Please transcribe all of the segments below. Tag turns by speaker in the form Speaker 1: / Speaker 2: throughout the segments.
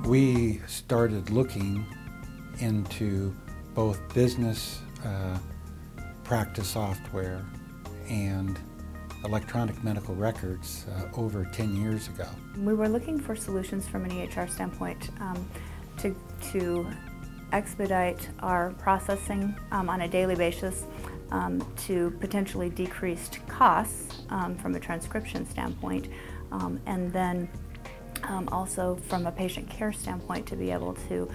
Speaker 1: We started looking into both business practice software and electronic medical records over 10 years ago.
Speaker 2: We were looking for solutions from an EHR standpoint to expedite our processing on a daily basis, to potentially decreased costs from a transcription standpoint, and then also from a patient care standpoint to be able to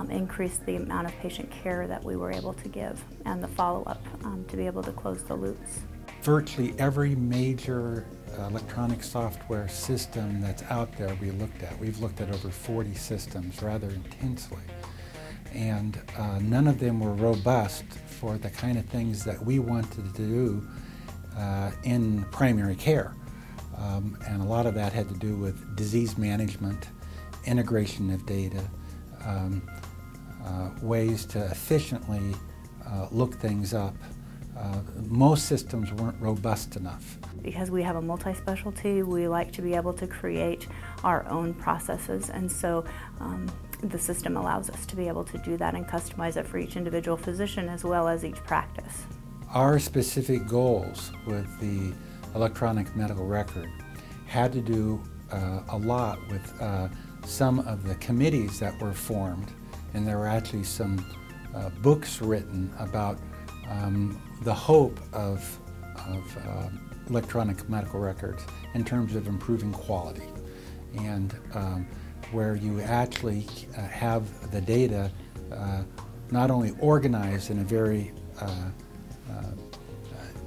Speaker 2: increase the amount of patient care that we were able to give and the follow-up to be able to close the loops.
Speaker 1: Virtually every major electronic software system that's out there we looked at. We've looked at over 40 systems rather intensely, and none of them were robust for the kind of things that we wanted to do in primary care. And a lot of that had to do with disease management, integration of data, ways to efficiently look things up. Most systems weren't robust enough.
Speaker 2: Because we have a multi-specialty, we like to be able to create our own processes, and so the system allows us to be able to do that and customize it for each individual physician as well as each practice.
Speaker 1: Our specific goals with the electronic medical record had to do a lot with some of the committees that were formed, and there were actually some books written about the hope of electronic medical records in terms of improving quality, and where you actually have the data not only organized in a very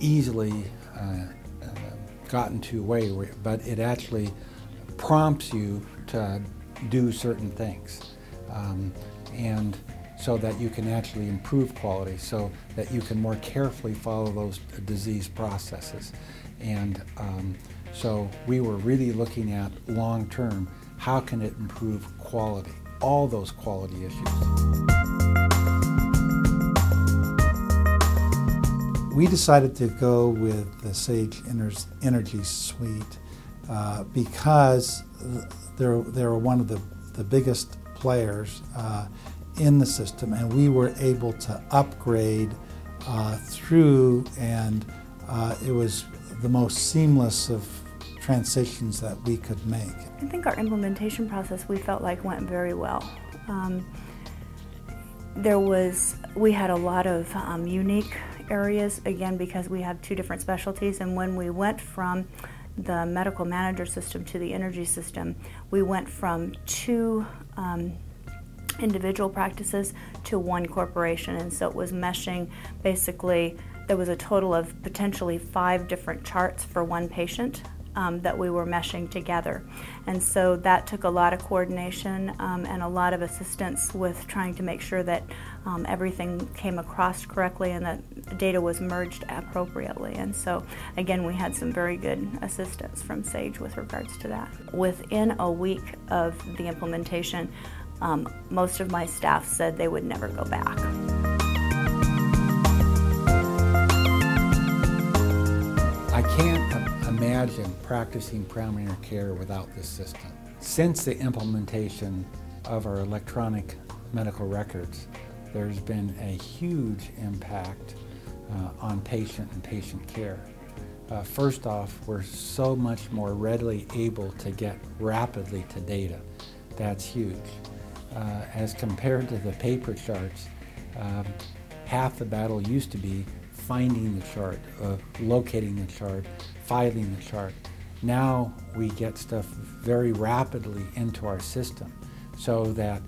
Speaker 1: easily gotten to way, but it actually prompts you to do certain things, and so that you can actually improve quality, so that you can more carefully follow those disease processes. And so we were really looking at long term, how can it improve quality, all those quality issues.
Speaker 3: We decided to go with the Sage Intergy suite because they're one of the biggest players in the system, and we were able to upgrade through, and it was the most seamless of transitions that we could make.
Speaker 2: I think our implementation process, we felt like, went very well. We had a lot of unique areas, again, because we have two different specialties, and when we went from the medical manager system to the Intergy system, we went from two individual practices to one corporation, and so it was meshing. Basically, there was a total of potentially 5 different charts for one patient that we were meshing together, and so that took a lot of coordination and a lot of assistance with trying to make sure that everything came across correctly and that data was merged appropriately. And so again, we had some very good assistance from Sage with regards to that. Within a week of the implementation, most of my staff said they would never go back.
Speaker 1: I can't imagine practicing primary care without this system. Since the implementation of our electronic medical records, there's been a huge impact on patient and patient care. First off, we're so much more readily able to get rapidly to data. That's huge. As compared to the paper charts, half the battle used to be finding the chart, locating the chart, filing the chart. Now we get stuff very rapidly into our system, so that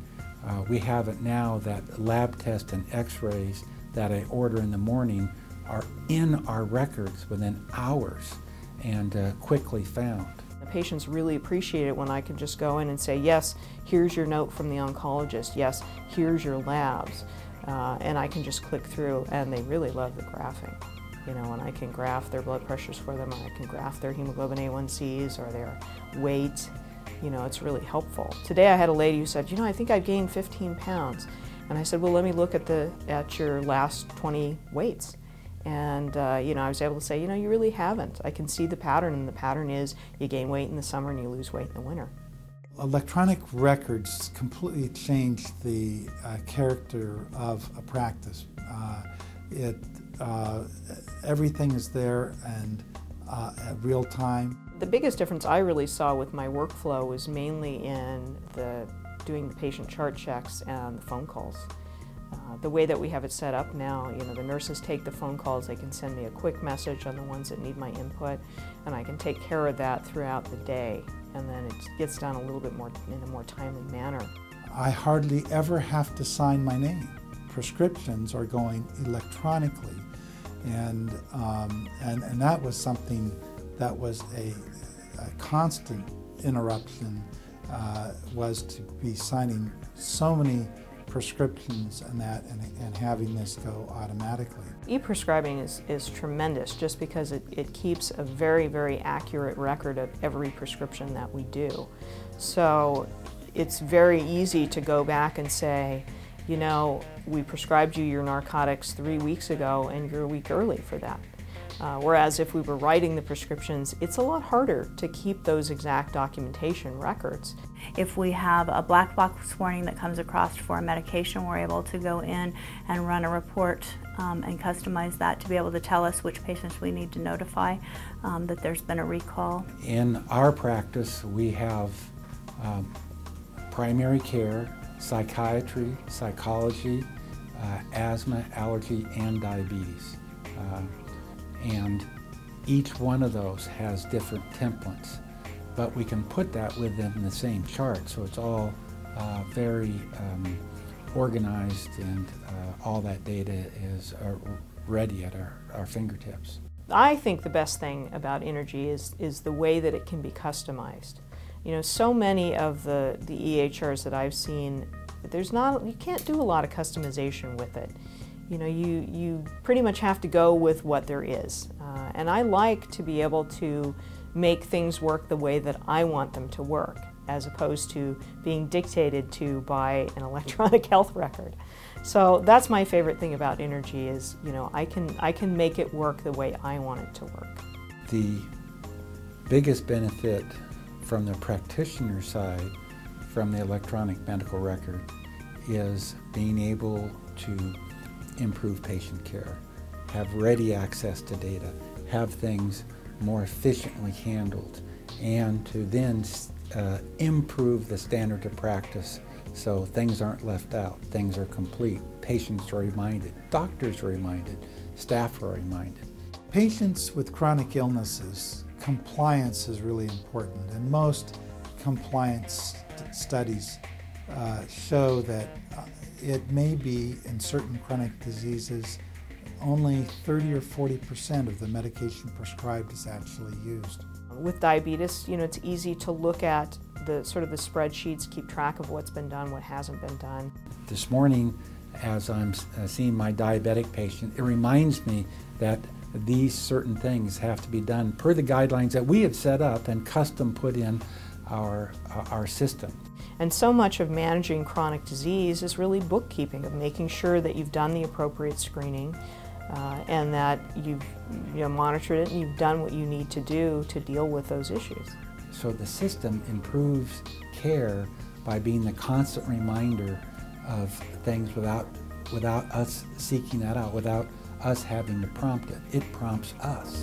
Speaker 1: we have it now that lab tests and x-rays that I order in the morning are in our records within hours and quickly found.
Speaker 4: The patients really appreciate it when I can just go in and say, yes, here's your note from the oncologist, yes, here's your labs, and I can just click through, and they really love the graphing. You know, and I can graph their blood pressures for them, and I can graph their hemoglobin A1Cs or their weight. You know, it's really helpful. Today I had a lady who said, you know, I think I've gained 15 pounds. And I said, well, let me look at your last 20 weights. And you know, I was able to say, you know, you really haven't. I can see the pattern, and the pattern is you gain weight in the summer and you lose weight in the winter.
Speaker 3: Electronic records completely changed the character of a practice. Everything is there and at real time.
Speaker 4: The biggest difference I really saw with my workflow was mainly in doing the patient chart checks and the phone calls. The way that we have it set up now, the nurses take the phone calls, they can send me a quick message on the ones that need my input, and I can take care of that throughout the day, and then it gets done a little bit more in a more timely manner.
Speaker 3: I hardly ever have to sign my name. Prescriptions are going electronically, and that was something that was a constant interruption, was to be signing so many prescriptions and having this go automatically.
Speaker 4: E-prescribing is tremendous just because it keeps a very, very accurate record of every prescription that we do. So it's very easy to go back and say, we prescribed you your narcotics 3 weeks ago and you're a week early for that. Whereas if we were writing the prescriptions, it's a lot harder to keep those exact documentation records.
Speaker 2: If we have a black box warning that comes across for a medication, we're able to go in and run a report and customize that to be able to tell us which patients we need to notify that there's been a recall.
Speaker 1: In our practice, we have primary care, psychiatry, psychology, asthma, allergy, and diabetes. And each one of those has different templates, but we can put that within the same chart, so it's all very organized, and all that data is ready at our fingertips.
Speaker 4: I think the best thing about Intergy is the way that it can be customized. So many of the EHRs that I've seen, you can't do a lot of customization with it. You pretty much have to go with what there is. And I like to be able to make things work the way that I want them to work, as opposed to being dictated to by an electronic health record. So that's my favorite thing about Intergy is, I can make it work the way I want it to work.
Speaker 1: The biggest benefit from the practitioner side from the electronic medical record is being able to improve patient care, have ready access to data, have things more efficiently handled, and to then improve the standard of practice so things aren't left out, things are complete, patients are reminded, doctors are reminded, staff are reminded.
Speaker 3: Patients with chronic illnesses, compliance is really important, and most compliance studies show that it may be, in certain chronic diseases, only 30 or 40% of the medication prescribed is actually used.
Speaker 4: With diabetes, it's easy to look at the spreadsheets, keep track of what's been done, what hasn't been done.
Speaker 1: This morning, as I'm seeing my diabetic patient, it reminds me that these certain things have to be done per the guidelines that we have set up and custom put in our system.
Speaker 4: And so much of managing chronic disease is really bookkeeping, of making sure that you've done the appropriate screening and that you've monitored it and you've done what you need to do to deal with those issues.
Speaker 1: So the system improves care by being the constant reminder of things without us seeking that out, without us having to prompt it. It prompts us.